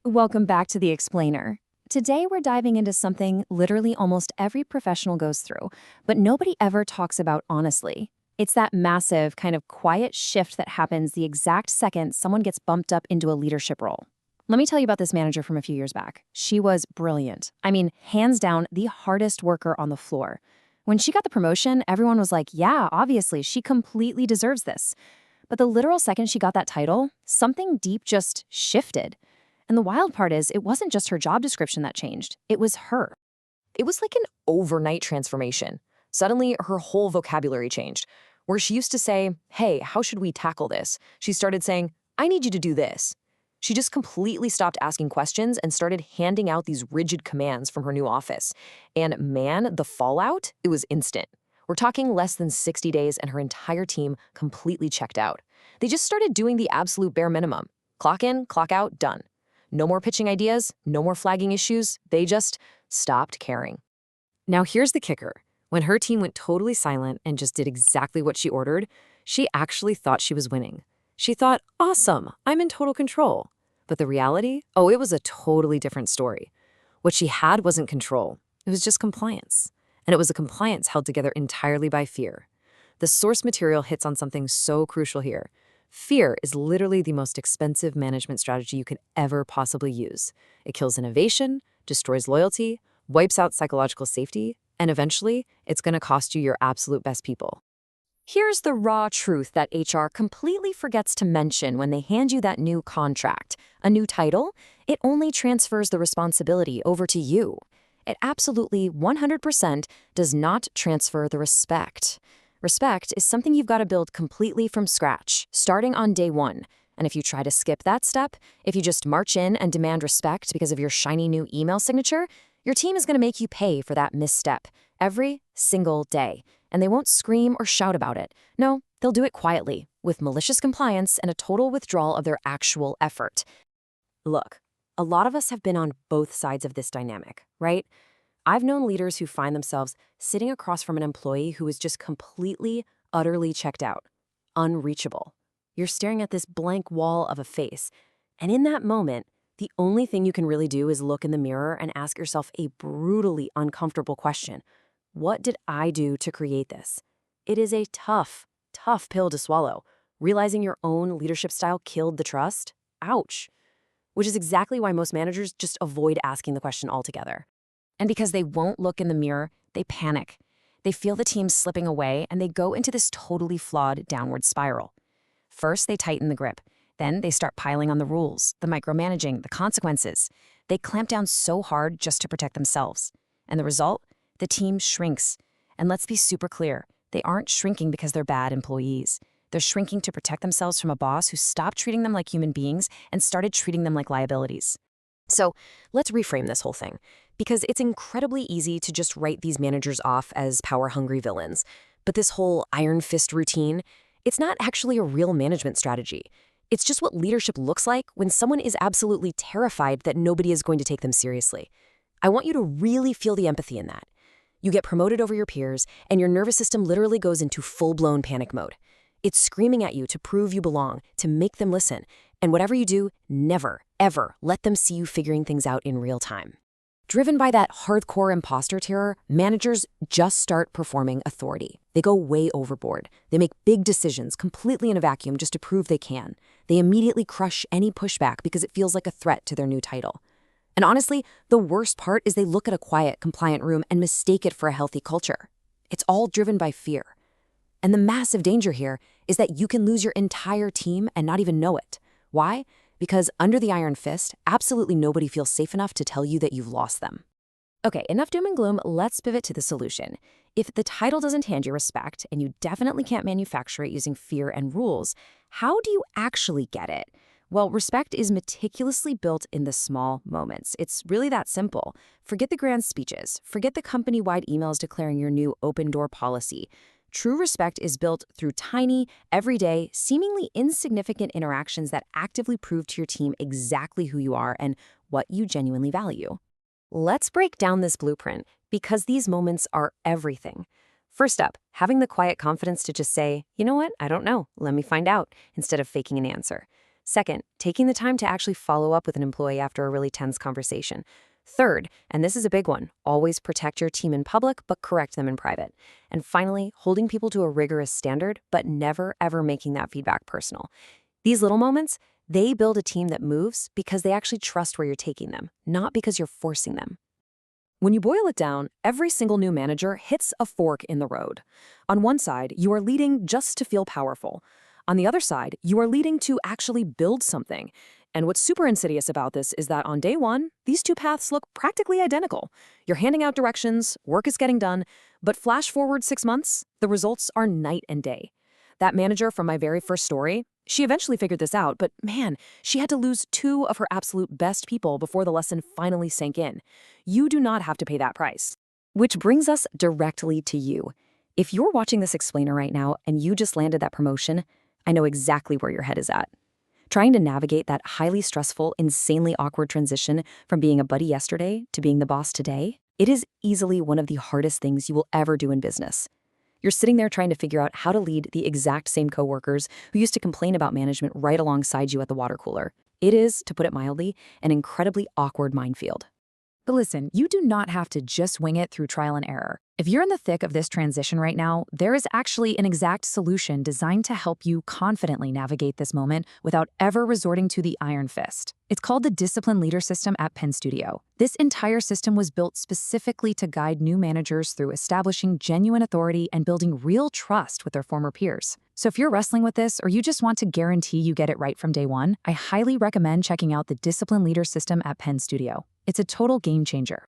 Welcome back to The Explainer. Today we're diving into something literally almost every professional goes through, but nobody ever talks about honestly. It's that massive, kind of quiet shift that happens the exact second someone gets bumped up into a leadership role. Let me tell you about this manager from a few years back. She was brilliant. I mean, hands down, the hardest worker on the floor. When she got the promotion, everyone was like, yeah, obviously, she completely deserves this. But the literal second she got that title, something deep just shifted. And the wild part is, it wasn't just her job description that changed, it was her. It was like an overnight transformation. Suddenly, her whole vocabulary changed. Where she used to say, hey, how should we tackle this? She started saying, I need you to do this. She just completely stopped asking questions and started handing out these rigid commands from her new office. And man, the fallout, it was instant. We're talking less than 60 days and her entire team completely checked out. They just started doing the absolute bare minimum. Clock in, clock out, done. No more pitching ideas, no more flagging issues. They just stopped caring. Now here's the kicker. When her team went totally silent and just did exactly what she ordered, she actually thought she was winning. She thought, awesome, I'm in total control. But the reality? Oh, it was a totally different story. What she had wasn't control. It was just compliance. And it was a compliance held together entirely by fear. The source material hits on something so crucial here. Fear is literally the most expensive management strategy you could ever possibly use. It kills innovation, destroys loyalty, wipes out psychological safety, and eventually, it's going to cost you your absolute best people. Here's the raw truth that HR completely forgets to mention when they hand you that new contract. A new title? It only transfers the responsibility over to you. It absolutely 100% does not transfer the respect. Respect is something you've got to build completely from scratch, starting on day one. And if you try to skip that step, if you just march in and demand respect because of your shiny new email signature, your team is going to make you pay for that misstep every single day. And they won't scream or shout about it. No, they'll do it quietly, with malicious compliance and a total withdrawal of their actual effort. Look, a lot of us have been on both sides of this dynamic, right? I've known leaders who find themselves sitting across from an employee who is just completely, utterly checked out, unreachable. You're staring at this blank wall of a face, and in that moment, the only thing you can really do is look in the mirror and ask yourself a brutally uncomfortable question. What did I do to create this? It is a tough, tough pill to swallow. Realizing your own leadership style killed the trust? Ouch. Which is exactly why most managers just avoid asking the question altogether. And because they won't look in the mirror, they panic. They feel the team slipping away, and they go into this totally flawed downward spiral. First, they tighten the grip. Then they start piling on the rules, the micromanaging, the consequences. They clamp down so hard just to protect themselves. And the result? The team shrinks. And let's be super clear, they aren't shrinking because they're bad employees. They're shrinking to protect themselves from a boss who stopped treating them like human beings and started treating them like liabilities. So let's reframe this whole thing, because it's incredibly easy to just write these managers off as power-hungry villains. But this whole iron fist routine, it's not actually a real management strategy. It's just what leadership looks like when someone is absolutely terrified that nobody is going to take them seriously. I want you to really feel the empathy in that. You get promoted over your peers, and your nervous system literally goes into full-blown panic mode. It's screaming at you to prove you belong, to make them listen. And whatever you do, never, ever let them see you figuring things out in real time. Driven by that hardcore imposter terror, managers just start performing authority. They go way overboard. They make big decisions completely in a vacuum just to prove they can. They immediately crush any pushback because it feels like a threat to their new title. And honestly, the worst part is they look at a quiet, compliant room and mistake it for a healthy culture. It's all driven by fear. And the massive danger here is that you can lose your entire team and not even know it. Why? Because under the iron fist, absolutely nobody feels safe enough to tell you that you've lost them. Okay, enough doom and gloom, let's pivot to the solution. If the title doesn't hand you respect, and you definitely can't manufacture it using fear and rules, how do you actually get it? Well, respect is meticulously built in the small moments. It's really that simple. Forget the grand speeches. Forget the company-wide emails declaring your new open-door policy. True respect is built through tiny, everyday, seemingly insignificant interactions that actively prove to your team exactly who you are and what you genuinely value. Let's break down this blueprint, because these moments are everything. First up, having the quiet confidence to just say, you know what, I don't know, let me find out, instead of faking an answer. Second, taking the time to actually follow up with an employee after a really tense conversation. Third, and this is a big one, always protect your team in public but correct them in private. And finally, holding people to a rigorous standard but never ever making that feedback personal. These little moments, they build a team that moves because they actually trust where you're taking them, not because you're forcing them. When you boil it down, every single new manager hits a fork in the road. On one side, you are leading just to feel powerful. On the other side, you are leading to actually build something. And what's super insidious about this is that on day one, these two paths look practically identical. You're handing out directions, work is getting done, but flash forward 6 months, the results are night and day. That manager from my very first story, she eventually figured this out, but man, she had to lose 2 of her absolute best people before the lesson finally sank in. You do not have to pay that price. Which brings us directly to you. If you're watching this explainer right now and you just landed that promotion, I know exactly where your head is at. Trying to navigate that highly stressful, insanely awkward transition from being a buddy yesterday to being the boss today, it is easily one of the hardest things you will ever do in business. You're sitting there trying to figure out how to lead the exact same coworkers who used to complain about management right alongside you at the water cooler. It is, to put it mildly, an incredibly awkward minefield. But listen, you do not have to just wing it through trial and error. If you're in the thick of this transition right now, there is actually an exact solution designed to help you confidently navigate this moment without ever resorting to the iron fist. It's called the Discipline Leader System at Penn Studio. This entire system was built specifically to guide new managers through establishing genuine authority and building real trust with their former peers. So if you're wrestling with this or you just want to guarantee you get it right from day one, I highly recommend checking out the Discipline Leader System at Penn Studio. It's a total game changer.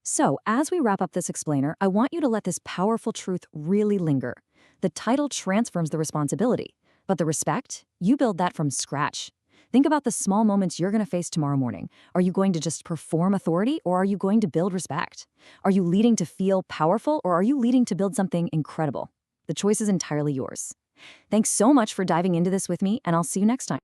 So, as we wrap up this explainer, I want you to let this powerful truth really linger. The title transfers the responsibility, but the respect, you build that from scratch. Think about the small moments you're going to face tomorrow morning. Are you going to just perform authority, or are you going to build respect? Are you leading to feel powerful, or are you leading to build something incredible? The choice is entirely yours. Thanks so much for diving into this with me, and I'll see you next time.